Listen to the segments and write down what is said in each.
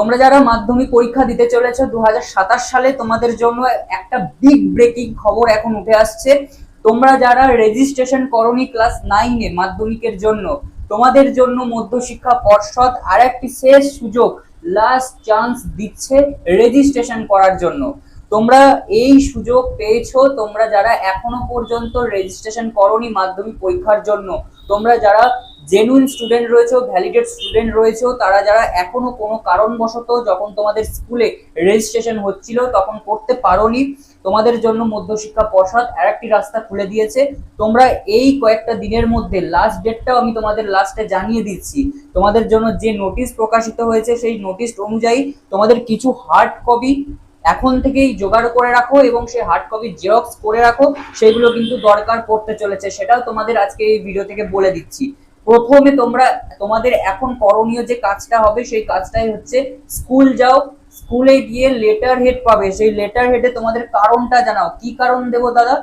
তোমরা যারা মাধ্যমিক পরীক্ষা দিতে চলেছো 2027 সালে, তোমাদের জন্য একটা বিগ ব্রেকিং খবর এখন উঠে আসছে। তোমরা যারা রেজিস্ট্রেশন করোনি ক্লাস 9-এ মাধ্যমিকের জন্য, তোমাদের জন্য মধ্যশিক্ষা পর্ষদ আর একটি শেষ সুযোগ, লাস্ট চান্স দিচ্ছে রেজিস্ট্রেশন করার জন্য। তোমরা এই সুযোগ পেয়েছো, তোমরা যারা এখনো পর্যন্ত রেজিস্ট্রেশন করোনি মাধ্যমিক পরীক্ষার জন্য, তোমরা যারা জেনুইন স্টুডেন্ট রয়েছে, ভ্যালিডেট স্টুডেন্ট রয়েছে, তারা যারা এখনো কোনো কারণবশত যখন তোমাদের স্কুলে রেজিস্ট্রেশন হচ্ছিল তখন করতে পারোনি, তোমাদের জন্য মধ্যশিক্ষা পর্ষদ আরেকটি রাস্তা খুলে দিয়েছে। তোমরা এই কয়েকটা দিনের মধ্যে, লাস্ট ডেটটাও আমি তোমাদের লাস্টে জানিয়ে দিচ্ছি, তোমাদের জন্য যে নোটিশ প্রকাশিত হয়েছে সেই নোটিশ অনুযায়ী তোমাদের কিছু হার্ড কপি এখন থেকেই জোগাড় করে রাখো এবং সেই হার্ড কপি জেরক্স করে রাখো, সেগুলো কিন্তু দরকার পড়তে চলেছে, সেটাও তোমাদের আজকে এই ভিডিও থেকে বলে দিচ্ছি। প্রথমে তোমাদের এখন করণীয় যে কাজটা হবে সেই কাজটাই হচ্ছে, স্কুল যাও, স্কুলে গিয়ে লেটার হেড পাবে, সেই লেটার হেডে তোমাদের কারণটা জানাও। কি কারণ দেবো দাদা?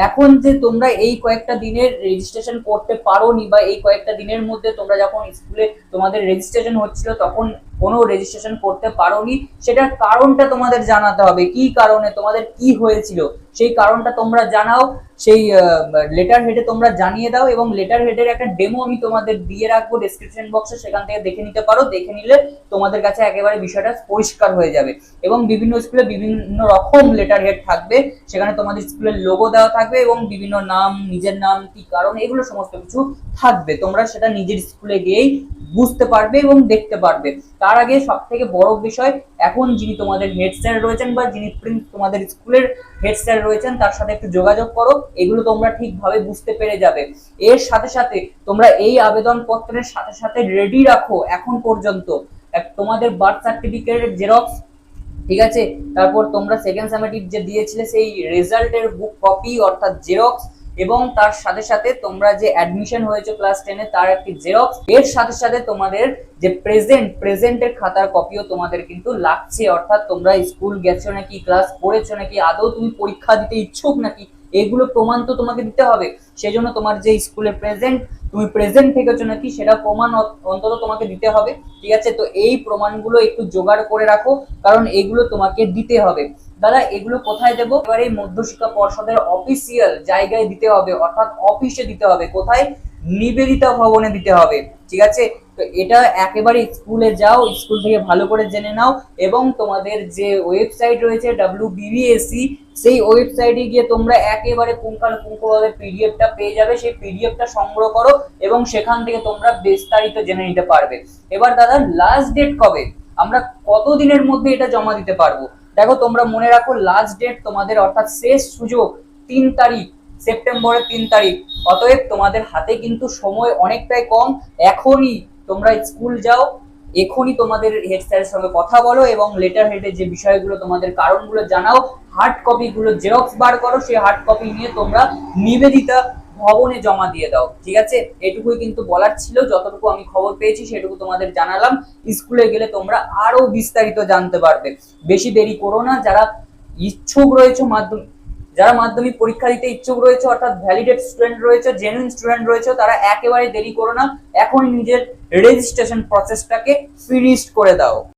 এখন যে তোমরা এই কয়েকটা দিনের রেজিস্ট্রেশন করতে পারোনি, বা এই কয়েকটা দিনের মধ্যে তোমরা যখন স্কুলে তোমাদের রেজিস্ট্রেশন হচ্ছিল তখন কোনো রেজিস্ট্রেশন করতে পারোনি, সেটার কারণটা তোমাদের জানাতে হবে। কি কারণে, তোমাদের কি হয়েছিল সেই কারণটা তোমরা জানাও, সেই লেটার হেডে তোমরা জানিয়ে দাও। এবং লেটার হেডের একটা ডেমো আমি তোমাদের দিয়ে রাখবো ডেসক্রিপশন বক্সে, সেখান থেকে দেখে নিতে পারো। দেখে নিলে তোমাদের কাছে একেবারে বিষয়টা পরিষ্কার হয়ে যাবে। এবং বিভিন্ন স্কুলে বিভিন্ন রকম লেটার হেড থাকবে, সেখানে তোমাদের স্কুলের লোগো দেওয়া থাকবে এবং বিভিন্ন নাম, নিজের নাম, কি কারণ, এগুলো সমস্ত কিছু থাকবে। তোমরা সেটা নিজের স্কুলে গিয়েই বুঝতে পারবে এবং দেখতে পারবে। তার আগে সব থেকে বড় বিষয়, এখন যিনি তোমাদের হেড স্যার রয়েছেন বা যিনি তোমাদের স্কুলের হেড স্যার রয়েছেন তার সাথে একটু যোগাযোগ করো, এগুলো তোমরা ঠিকভাবে বুঝতে পেরে যাবে। এর সাথে সাথে তোমরা এই আবেদন পত্রের সাথে সাথে রেডি রাখো এখন পর্যন্ত তোমাদের বার্থ সার্টিফিকেটের জেরক্স, ঠিক আছে? তারপর তোমরা সেকেন্ড সামেটিভ যে দিয়েছিলে সেই রেজাল্টের বুক কপি অর্থাৎ জেরক্স, এবং তার সাথে সাথে তোমরা যে অ্যাডমিশন হয়েছে ক্লাস 10-এ তার একটি জেরক্স। এর সাথে সাথে তোমাদের যে প্রেজেন্টের খাতার কপিও তোমাদের কিন্তু লাগছে, অর্থাৎ তোমরা স্কুল গেছো নাকি, ক্লাস করেছো নাকি, আদৌ তুমি পরীক্ষা দিতে ইচ্ছুক নাকি, এগুলো প্রমাণ তো তোমাকে দিতে হবে। সেই জন্য তোমার যে স্কুলে তুমি প্রেজেন্ট থেকেছো নাকি সেটা প্রমাণ অন্তত তোমাকে দিতে হবে, ঠিক আছে? তো এই প্রমাণগুলো একটু জোগাড় করে রাখো, কারণ এগুলো তোমাকে দিতে হবে। দাদা এগুলো কোথায় দেবো? এবারে মধ্যশিক্ষা পর্ষদের অফিসিয়াল জায়গায় দিতে হবে, অর্থাৎ অফিসে দিতে হবে। কোথায়? নিবেদিতা ভবনে দিতে হবে, ঠিক আছে? তো এটা একেবারে স্কুলে যাও, স্কুল থেকে ভালো করে জেনে নাও, এবং তোমাদের যে ওয়েবসাইট রয়েছে WBBSE, সেই ওয়েবসাইটে গিয়ে তোমরা একেবারে পুঙ্খানুপুঙ্খভাবে পিডিএফটা পেয়ে যাবে। সেই পিডিএফটা সংগ্রহ করো এবং সেখান থেকে তোমরা বিস্তারিত জেনে নিতে পারবে। এবার দাদা লাস্ট ডেট কবে? আমরা কত দিনের মধ্যে এটা জমা দিতে পারবো? দেখো তোমরা মনে রাখো, লাস্ট ডেট তোমাদের অর্থাৎ শেষ সুযোগ 3 তারিখ, সেপ্টেম্বরের 3 তারিখ। অতএব তোমাদের হাতে কিন্তু সময় অনেকটাই কম। এখনই তোমরা স্কুল যাও, এখনই তোমাদের হেড স্যারের সঙ্গে কথা বলো এবং লেটার হেডে যে বিষয়গুলো, তোমাদের কারণগুলো জানাও, হার্ড কপি গুলো জেরক্স বার করো, সেই হার্ড কপি নিয়ে তোমরা নিবেদিতা ভবনে জমা দিয়ে দাও, ঠিক আছে? এটুকুই কিন্তু বলার ছিল, যতটুকু আমি খবর পেয়েছি সেটুকু তোমাদের জানালাম। স্কুলে গেলে তোমরা আরো বিস্তারিত জানতে পারবে। বেশি দেরি করো না। যারা ইচ্ছুক রয়েছে যারা মাধ্যমিক পরীক্ষা দিতে ইচ্ছুক রয়েছে, অর্থাৎ ভ্যালিডেট স্টুডেন্ট রয়েছে, জেনুইন স্টুডেন্ট রয়েছে, তারা একেবারে দেরি করো না, এখন নিজের রেজিস্ট্রেশন প্রসেসটাকে ফিনিশ করে দাও।